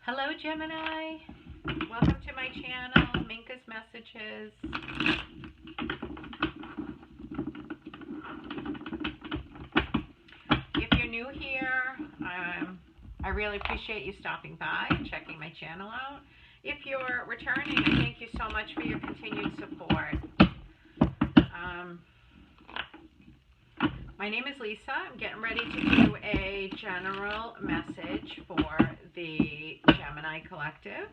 Hello, Gemini. Welcome to my channel, Minka's Messages. If you're new here, I really appreciate you stopping by and checking my channel out. If you're returning, I thank you so much for your continued support. My name is Lisa. I'm getting ready to do a general message for the Gemini Collective.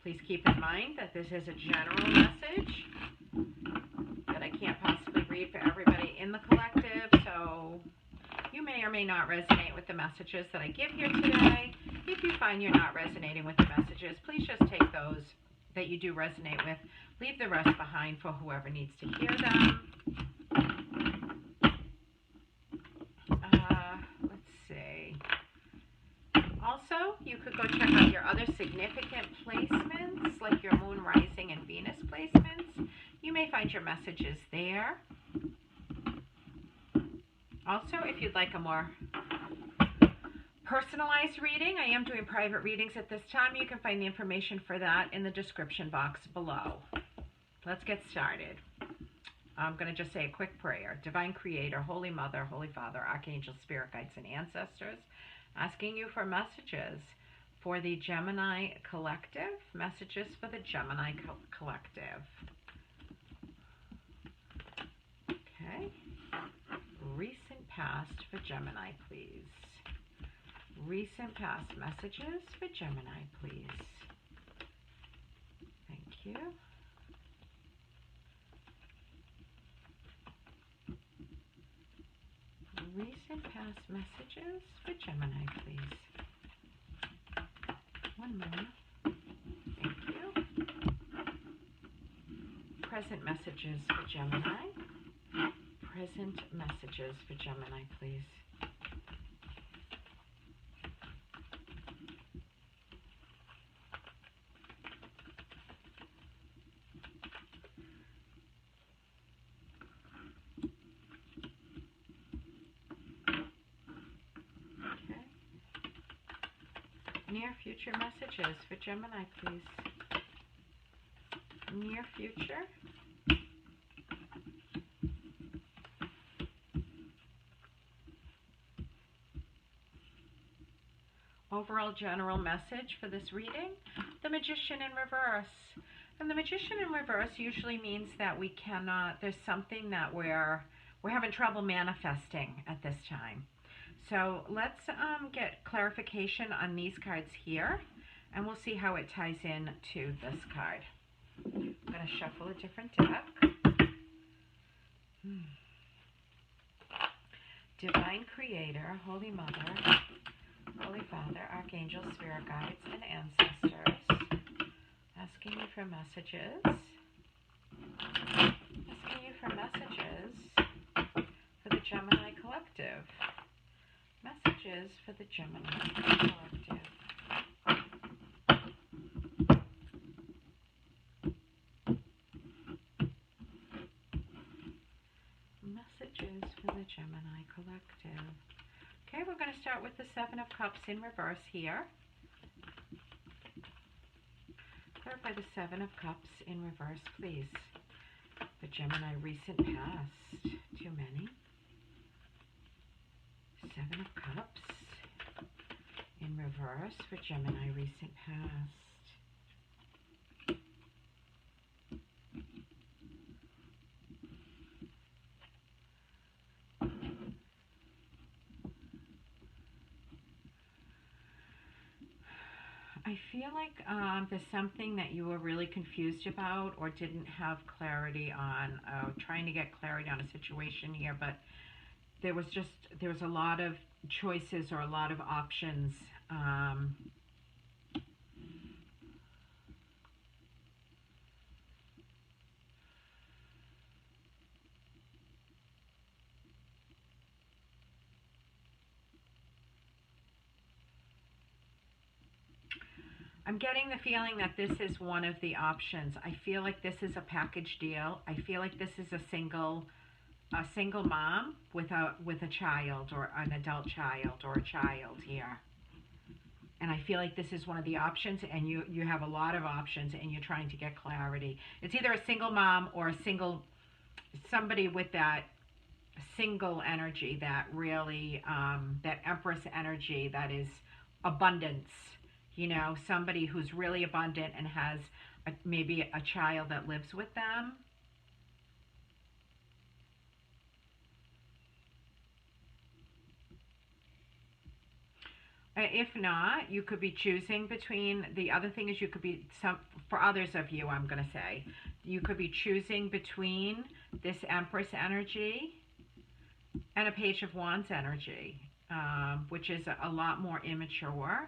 Please keep in mind that this is a general message that I can't possibly read for everybody in the collective, so you may or may not resonate with the messages that I give here today. If you find you're not resonating with the messages, please just take those that you do resonate with. Leave the rest behind for whoever needs to hear them. Also, you could go check out your other significant placements, like your Moon, Rising, and Venus placements. You may find your messages there. Also, if you'd like a more personalized reading, I am doing private readings at this time. You can find the information for that in the description box below. Let's get started. I'm going to just say a quick prayer. Divine Creator, Holy Mother, Holy Father, Archangel, Spirit Guides, and Ancestors, asking you for messages for the Gemini Collective, messages for the Gemini Collective. Okay. Recent past for Gemini, please. Recent past messages for Gemini, please. Thank you. Recent past messages for Gemini, please. One moment. Thank you. Present messages for Gemini. Present messages for Gemini, please. Near future messages for Gemini, please. Near future. Overall general message for this reading, the Magician in reverse. And the Magician in reverse usually means that we cannot, there's something that we're having trouble manifesting at this time. So let's get clarification on these cards here, and we'll see how it ties in to this card. I'm going to shuffle a different deck. Divine Creator, Holy Mother, Holy Father, Archangel, Spirit Guides, and Ancestors, asking you for messages. Asking you for messages for the Gemini Collective. Messages for the Gemini Collective. Messages for the Gemini Collective. Okay, we're going to start with the Seven of Cups in reverse here. Clarify the Seven of Cups in reverse, please. The Gemini recent past. Too many. Seven of Cups in reverse for Gemini recent past. I feel like there's something that you were really confused about or didn't have clarity on, trying to get clarity on a situation here, but there was a lot of choices or a lot of options. I'm getting the feeling that this is one of the options. I feel like this is a package deal. I feel like this is a single mom with a child or an adult child or a child here. And I feel like this is one of the options, and you have a lot of options, and you're trying to get clarity. It's either a single mom or somebody with that single energy, that really, that Empress energy that is abundance. Somebody who's really abundant and has maybe a child that lives with them. If not, you could be choosing between, the other thing is you could be, for others of you, I'm going to say, you could be choosing between this Empress energy and a Page of Wands energy, which is a lot more immature.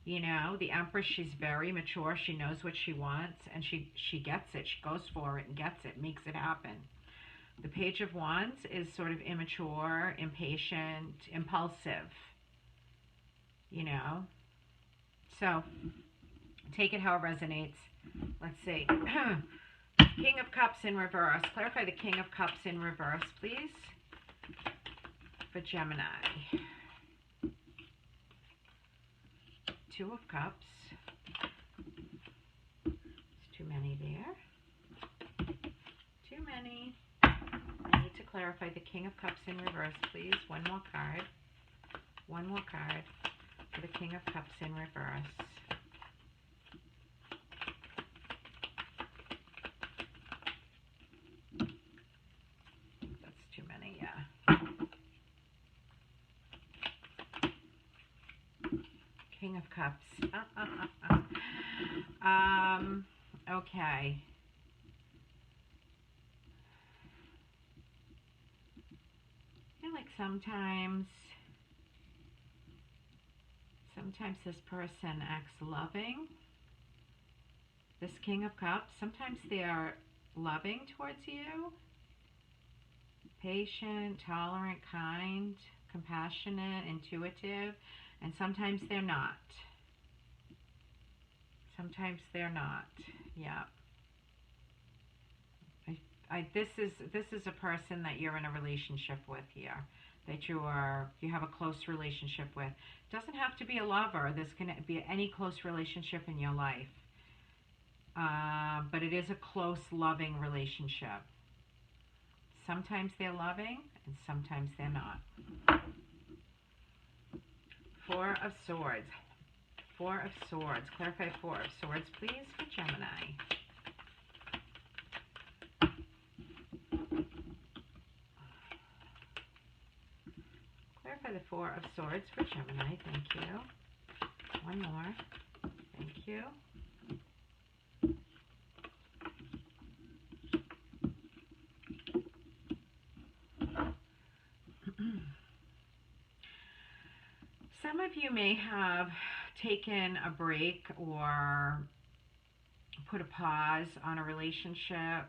The Empress, she's very mature. She knows what she wants, and she gets it. She goes for it and gets it, makes it happen. The Page of Wands is sort of immature, impatient, impulsive. So take it how it resonates. Let's see. King of Cups in reverse. Clarify the King of Cups in reverse, please, for Gemini. Two of Cups. There's too many there. Too many. I need to clarify the King of Cups in reverse, please. One more card. One more card for the King of Cups in reverse. That's too many, yeah. King of Cups. Okay. I feel like sometimes this person acts loving. This King of Cups, sometimes they are loving towards you, patient, tolerant, kind, compassionate, intuitive, and sometimes they're not. Sometimes they're not. Yeah. This is a person that you're in a relationship with here, that you have a close relationship with. It doesn't have to be a lover. This can be any close relationship in your life. But it is a close, loving relationship. Sometimes they're loving, and sometimes they're not. Four of Swords. Four of Swords. Clarify Four of Swords, please, for Gemini. Clarify the Four of Swords for Gemini. Thank you. One more. Thank you. Some of you may have taken a break or put a pause on a relationship.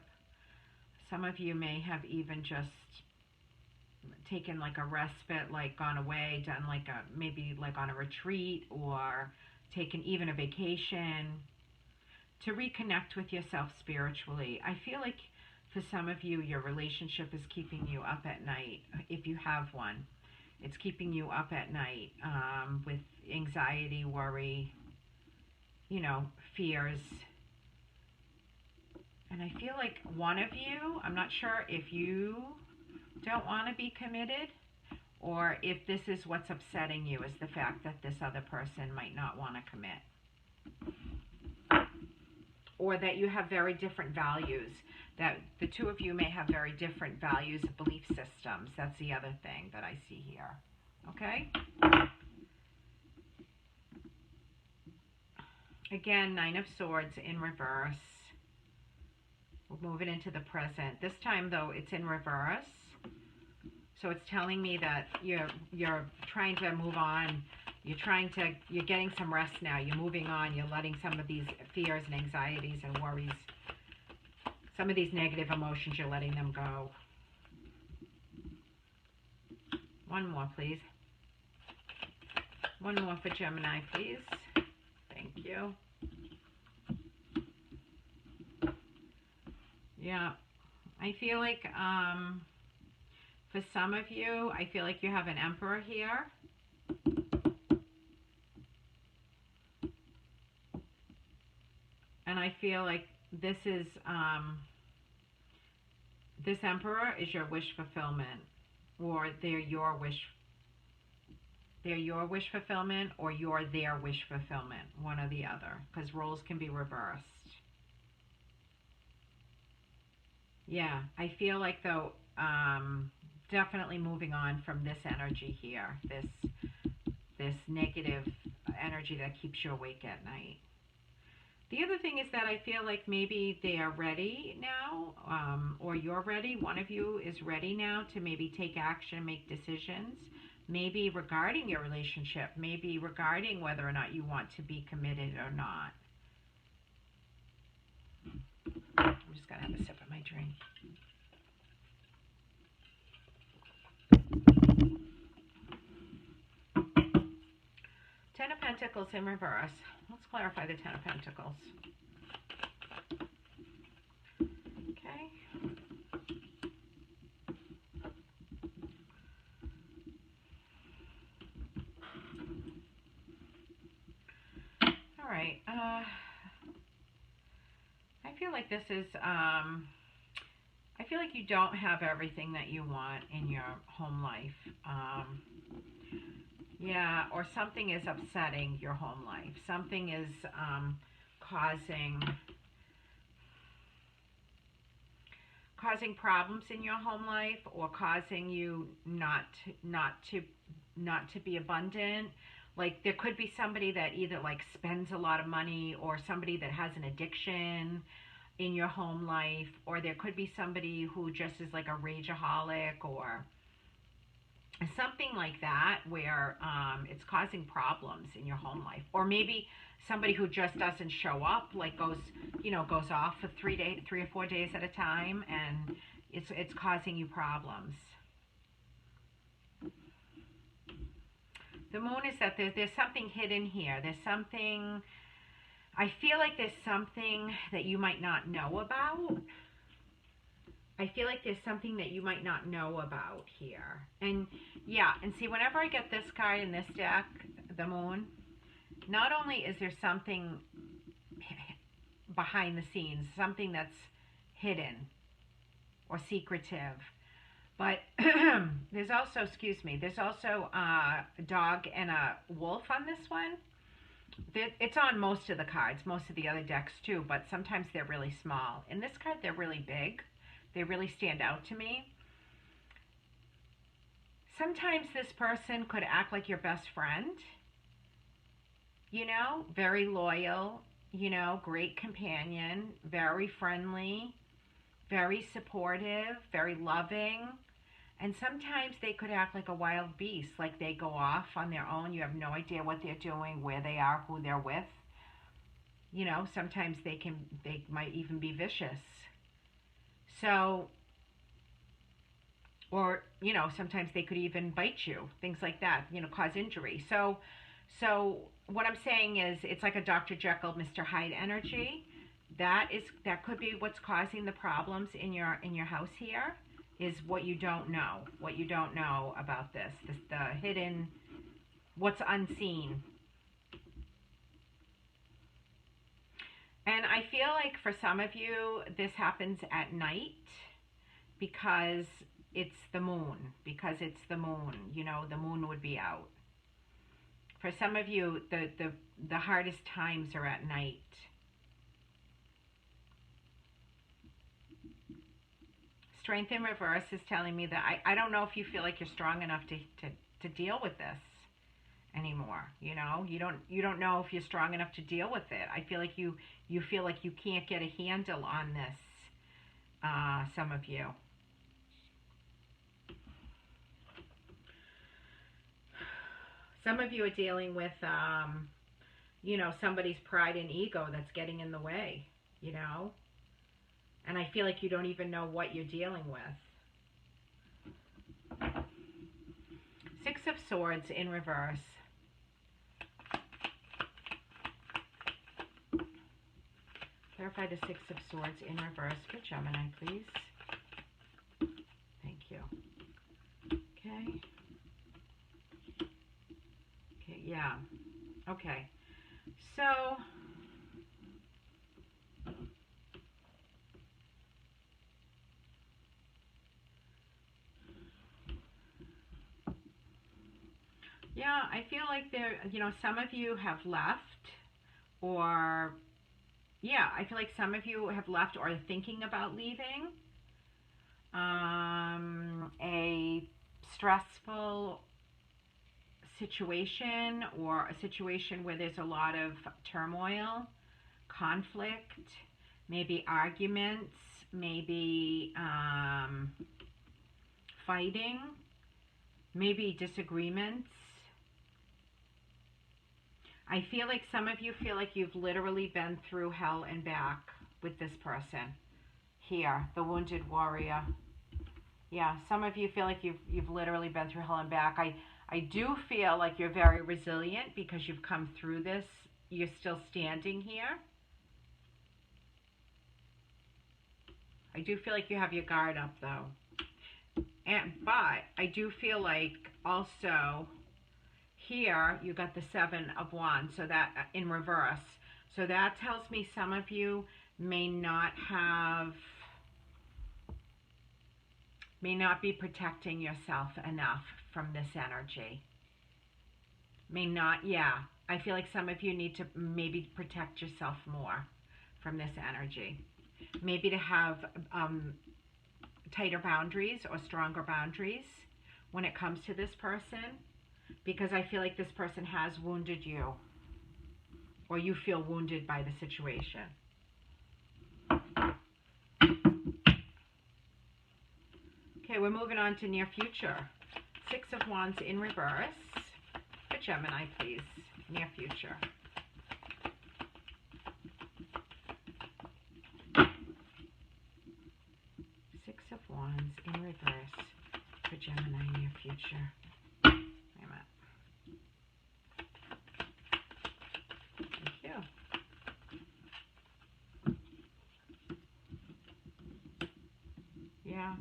Some of you may have even just taken like a respite, like gone away, done like maybe like on a retreat, or taken even a vacation to reconnect with yourself spiritually. I feel like for some of you, your relationship is keeping you up at night, if you have one. It's keeping you up at night with anxiety, worry, fears. And I feel like one of you, I'm not sure if you don't want to be committed, or if this is what's upsetting you, is the fact that this other person might not want to commit. Or that you have very different values, that the two of you may have very different values, belief systems. That's the other thing that I see here. Okay? Again, Nine of Swords in reverse. We'll move it into the present. This time, though, it's in reverse. So it's telling me that you're trying to move on. You're getting some rest now. You're moving on. You're letting some of these fears and anxieties and worries, some of these negative emotions, you're letting them go. One more, please. One more for Gemini, please. Thank you. Yeah. I feel like for some of you, I feel like you have an Emperor here. I feel like this is, this Emperor is your wish fulfillment, or they're your wish fulfillment, or you're their wish fulfillment, one or the other, because roles can be reversed. Yeah, I feel like though, definitely moving on from this energy here, this negative energy that keeps you awake at night. The other thing is that I feel like maybe they are ready now, or you're ready. One of you is ready now to maybe take action, make decisions, maybe regarding your relationship, maybe regarding whether or not you want to be committed or not. I'm just going to have a sip of my drink. Ten of Pentacles in reverse. Let's clarify the Ten of Pentacles. Okay. All right. I feel like this is, I feel like you don't have everything that you want in your home life. Yeah, or something is upsetting your home life. Something is causing problems in your home life, or causing you not to be abundant. Like there could be somebody that either like spends a lot of money, or somebody that has an addiction in your home life, or there could be somebody who just is like a rageaholic, or something like that, where it's causing problems in your home life. Or maybe somebody who just doesn't show up, like goes off for 3 or 4 days at a time, and it's causing you problems. The Moon is that there's something hidden here. There's something, I feel like there's something that you might not know about. I feel like there's something that you might not know about here. And yeah, and see, whenever I get this card in this deck, the Moon, not only is there something behind the scenes, something that's hidden or secretive, but there's also, there's also a dog and a wolf on this one. It's on most of the cards, most of the other decks too, but sometimes they're really small. In this card, they're really big. They really stand out to me. Sometimes this person could act like your best friend, very loyal, great companion, very friendly, very supportive, very loving. And sometimes they could act like a wild beast, like they go off on their own. You have no idea what they're doing, where they are, who they're with. Sometimes they might even be vicious. So, or, sometimes they could even bite you, things like that, cause injury. So what I'm saying is it's like a Dr. Jekyll, Mr. Hyde energy. That could be what's causing the problems in your house here, is what you don't know about this, the hidden, what's unseen. And I feel like for some of you, this happens at night because it's the moon. The moon would be out. For some of you, the hardest times are at night. Strength in reverse is telling me that I don't know if you feel like you're strong enough to deal with this anymore. You don't know if you're strong enough to deal with it. I feel like you feel like you can't get a handle on this, some of you. Some of you are dealing with, somebody's pride and ego that's getting in the way, And I feel like you don't even know what you're dealing with. Six of Swords in reverse. Clarify the Six of Swords in reverse for Gemini, please. Thank you. Okay. Yeah. Okay. So Yeah, I feel like there, some of you have left, or, yeah, I feel like some of you have left or are thinking about leaving. A stressful situation, or a situation where there's a lot of turmoil, conflict, maybe arguments, maybe fighting, maybe disagreements. I feel like some of you feel like you've literally been through hell and back with this person. Here, the wounded warrior. Yeah, some of you feel like you've literally been through hell and back. I do feel like you're very resilient because you've come through this. You're still standing here. I do feel like you have your guard up though. But I do feel like also here you got the Seven of Wands, so that in reverse. So that tells me some of you may not be protecting yourself enough from this energy. I feel like some of you need to maybe protect yourself more from this energy. Maybe to have tighter boundaries or stronger boundaries when it comes to this person, because I feel like this person has wounded you, or you feel wounded by the situation. Okay, we're moving on to near future. Six of Wands in reverse. For Gemini, please. Near future. Six of Wands in reverse. For Gemini, near future. Wait a minute. Thank you. Yeah.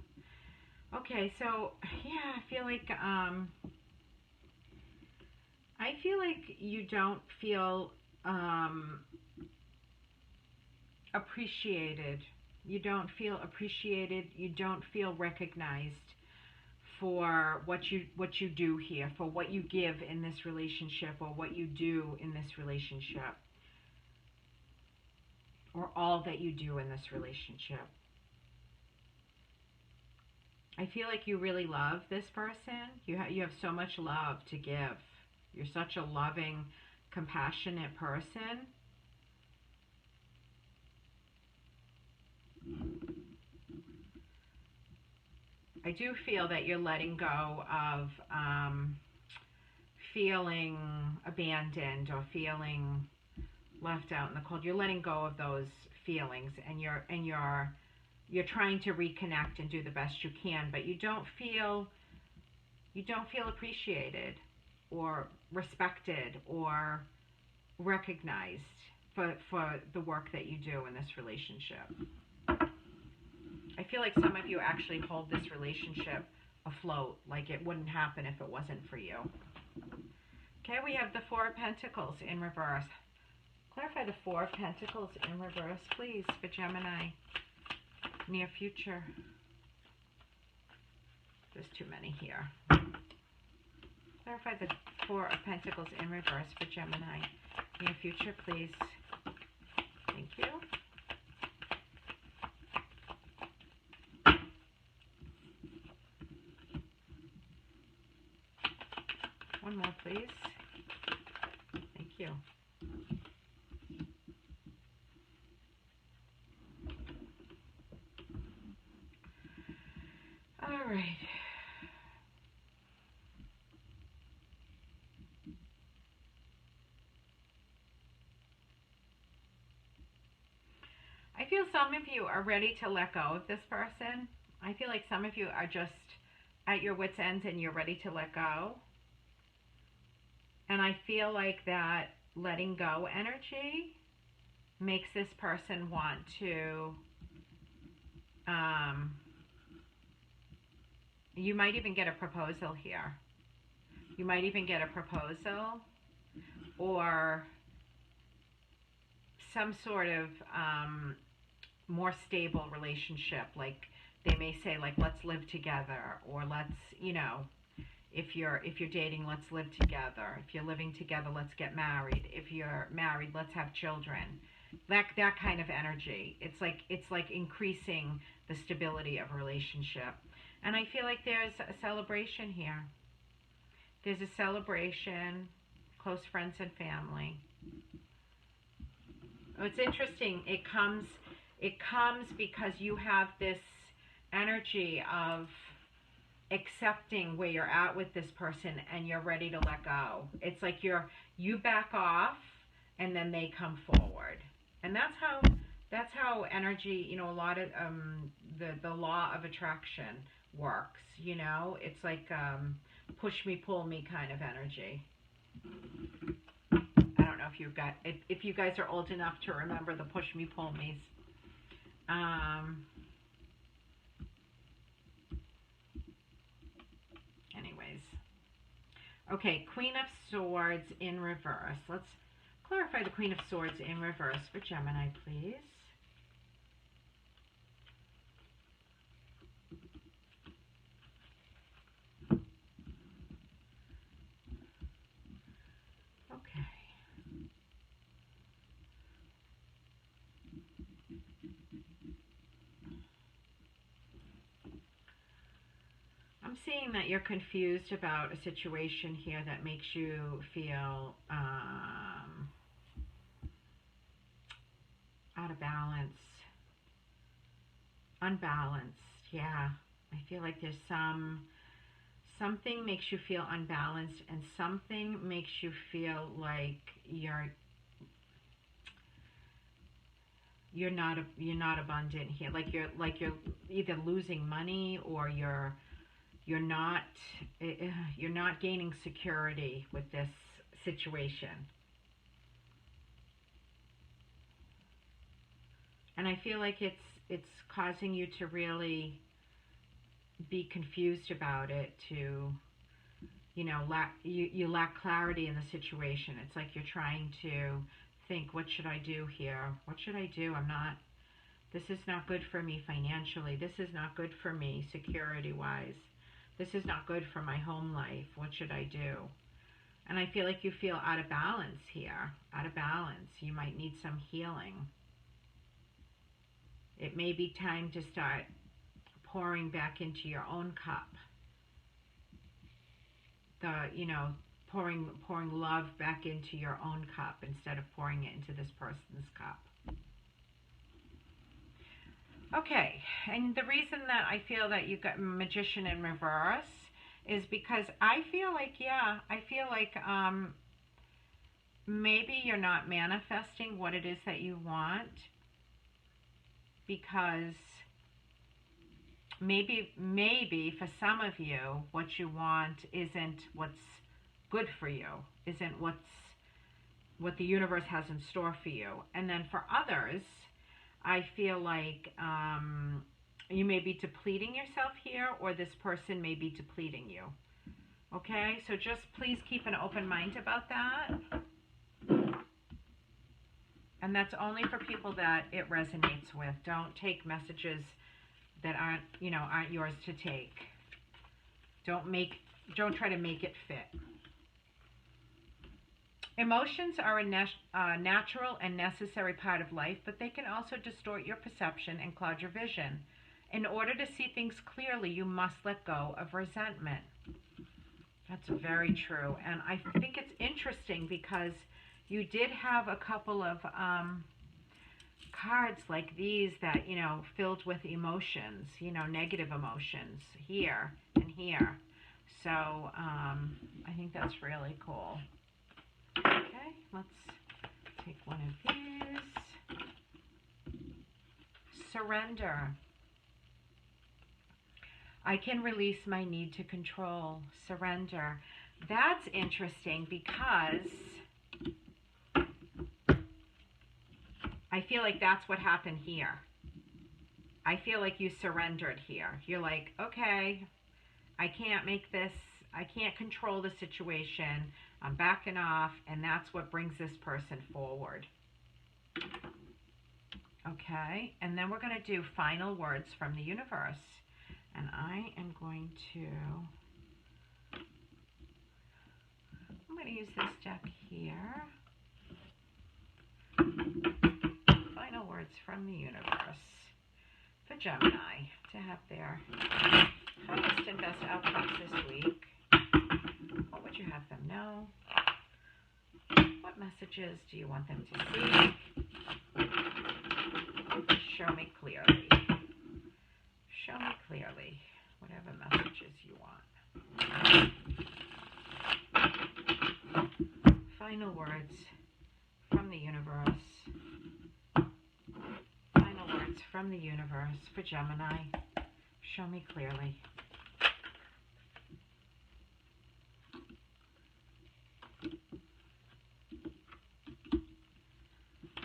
Okay, so yeah, I feel like you don't feel appreciated. You don't feel appreciated. You don't feel recognized for what you do here, for what you give in this relationship, or what you do in this relationship, or all that you do in this relationship. I feel like you really love this person. You have so much love to give. You're such a loving, compassionate person. I do feel that you're letting go of feeling abandoned or feeling left out in the cold. You're letting go of those feelings, and you're trying to reconnect and do the best you can, but you don't feel appreciated or respected or recognized for the work that you do in this relationship. I feel like some of you actually hold this relationship afloat, like it wouldn't happen if it wasn't for you. Okay, we have the Four of Pentacles in reverse. Clarify the Four of Pentacles in reverse, please, for Gemini. Near future. There's too many here. Clarify the Four of Pentacles in reverse for Gemini. Near future, please. Thank you. One more, please. Thank you. All right. I feel some of you are ready to let go of this person. I feel like some of you are just at your wit's end and you're ready to let go. And I feel like that letting go energy makes this person want to, you might even get a proposal here. You might even get a proposal or some sort of more stable relationship. Like they may say, like, let's live together, or let's, If you're dating, let's live together. If you're living together, let's get married. If you're married, let's have children. That kind of energy. It's like increasing the stability of a relationship. And I feel like there's a celebration here. There's a celebration, close friends and family. Oh, it's interesting. It comes because you have this energy of accepting where you're at with this person and you're ready to let go. It's like you back off and then they come forward. And that's how energy, a lot of the law of attraction works, It's like push me, pull me kind of energy. I don't know if you guys are old enough to remember the push me, pull me's. Anyways. Okay, Queen of Swords in reverse. Let's clarify the Queen of Swords in reverse for Gemini, please. Okay. I'm seeing that you're confused about a situation here that makes you feel out of balance, unbalanced. Yeah, I feel like there's something makes you feel unbalanced, and something makes you feel like you're not abundant here. Like you're either losing money or you're not gaining security with this situation. And I feel like it's causing you to really be confused about it, to you lack clarity in the situation. It's like you're trying to think, what should I do here? What should I do? This is not good for me financially. This is not good for me security wise. This is not good for my home life. What should I do? And I feel like you feel out of balance here. Out of balance. You might need some healing. It may be time to start pouring back into your own cup. Pouring love back into your own cup instead of pouring it into this person's cup. Okay, and the reason that I feel that you got Magician in reverse is because I feel like maybe you're not manifesting what it is that you want, because maybe for some of you what you want isn't what's good for you, isn't what the universe has in store for you. And then for others, I feel like you may be depleting yourself here, or this person may be depleting you. Okay, so just please keep an open mind about that. And that's only for people that it resonates with. Don't take messages that aren't yours to take. Don't try to make it fit. Emotions are a natural and necessary part of life, but they can also distort your perception and cloud your vision. In order to see things clearly, you must let go of resentment. That's very true. And I think it's interesting because you did have a couple of cards like these that, filled with emotions, negative emotions here and here. So I think that's really cool. Okay, let's take one of these. Surrender. I can release my need to control. Surrender. That's interesting because I feel like that's what happened here. I feel like you surrendered here. You're like, okay, I can't control the situation. I'm backing off, and that's what brings this person forward. Okay, and then we're going to do final words from the universe. And I am going to going to use this deck here. Final words from the universe for Gemini to have their highest and best outcomes this week. What would you have them know? What messages do you want them to see? Show me clearly. Show me clearly whatever messages you want. Final words from the universe. Final words from the universe for Gemini. Show me clearly.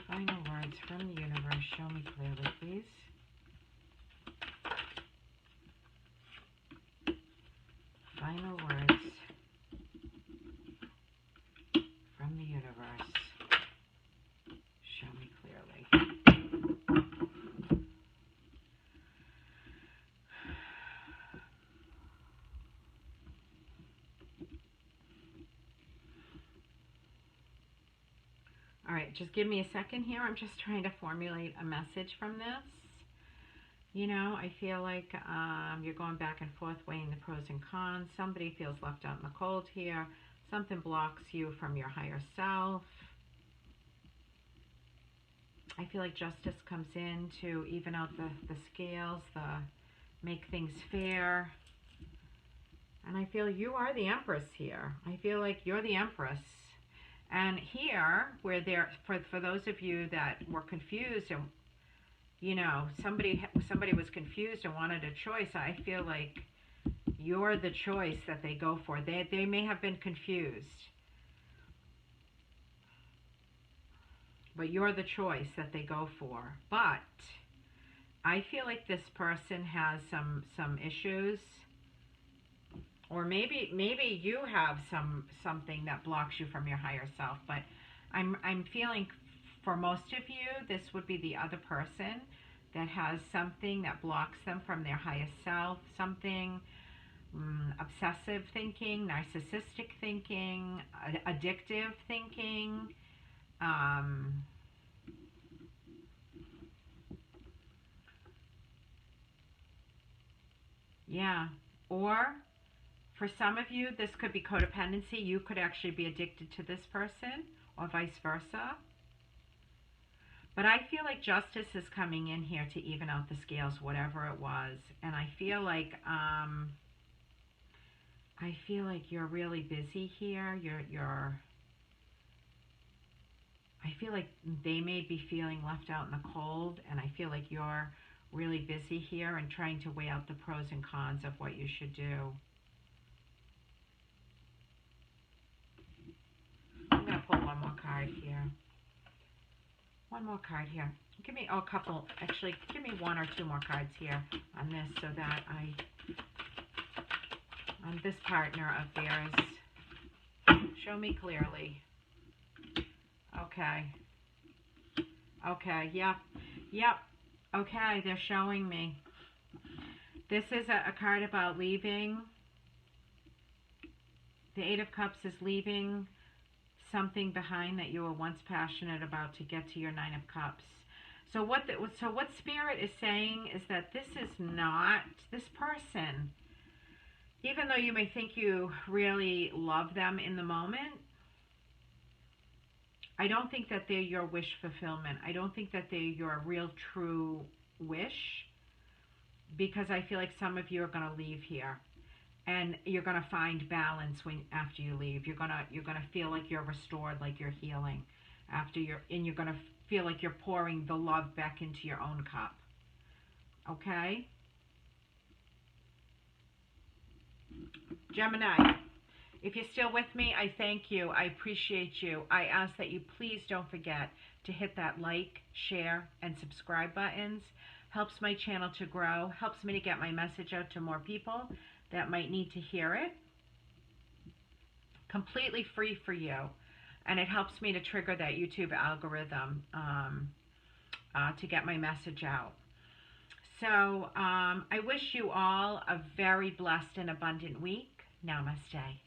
Final words from the universe. Show me clearly, please. Final words from the universe. Show me clearly. All right, just give me a second here. I'm just trying to formulate a message from this. You know, I feel like you're going back and forth weighing the pros and cons. Somebody feels left out in the cold here. Something blocks you from your higher self. I feel like justice comes in to even out the scales, make things fair. And I feel you are the Empress here. I feel like you're the Empress. And here, where there, for those of you that were confused and, you know, somebody was confused and wanted a choice, I feel like you're the choice that they go for. They may have been confused, but you're the choice that they go for. But I feel like this person has some issues, or maybe you have something that blocks you from your higher self. But I'm feeling for most of you, this would be the other person that has something that blocks them from their highest self, something obsessive thinking, narcissistic thinking, addictive thinking, yeah, or for some of you, this could be codependency. You could actually be addicted to this person, or vice versa. But I feel like justice is coming in here to even out the scales, whatever it was. And I feel like you're really busy here. I feel like they may be feeling left out in the cold, and I feel like you're really busy here and trying to weigh out the pros and cons of what you should do. I'm going to pull one more card here. One more card here. Give me a couple, actually, give me one or two more cards here on this so that on this partner of theirs. Show me clearly. Okay. Okay, yep. Okay, they're showing me. This is a card about leaving. The Eight of Cups is leaving something behind that you were once passionate about to get to your Nine of Cups. So what Spirit is saying is that this is not this person. Even though you may think you really love them in the moment, I don't think that they're your wish fulfillment. I don't think that they're your real true wish, because I feel like some of you are going to leave here. And you're going to find balance after you leave. You're going to feel like you're restored, like you're healing and you're going to feel like you're pouring the love back into your own cup. Okay? Gemini, if you're still with me, I thank you. I appreciate you. I ask that you please don't forget to hit that like, share, and subscribe buttons. Helps my channel to grow. Helps me to get my message out to more people that might need to hear it. Completely free for you. And it helps me to trigger that YouTube algorithm to get my message out. So I wish you all a very blessed and abundant week. Namaste.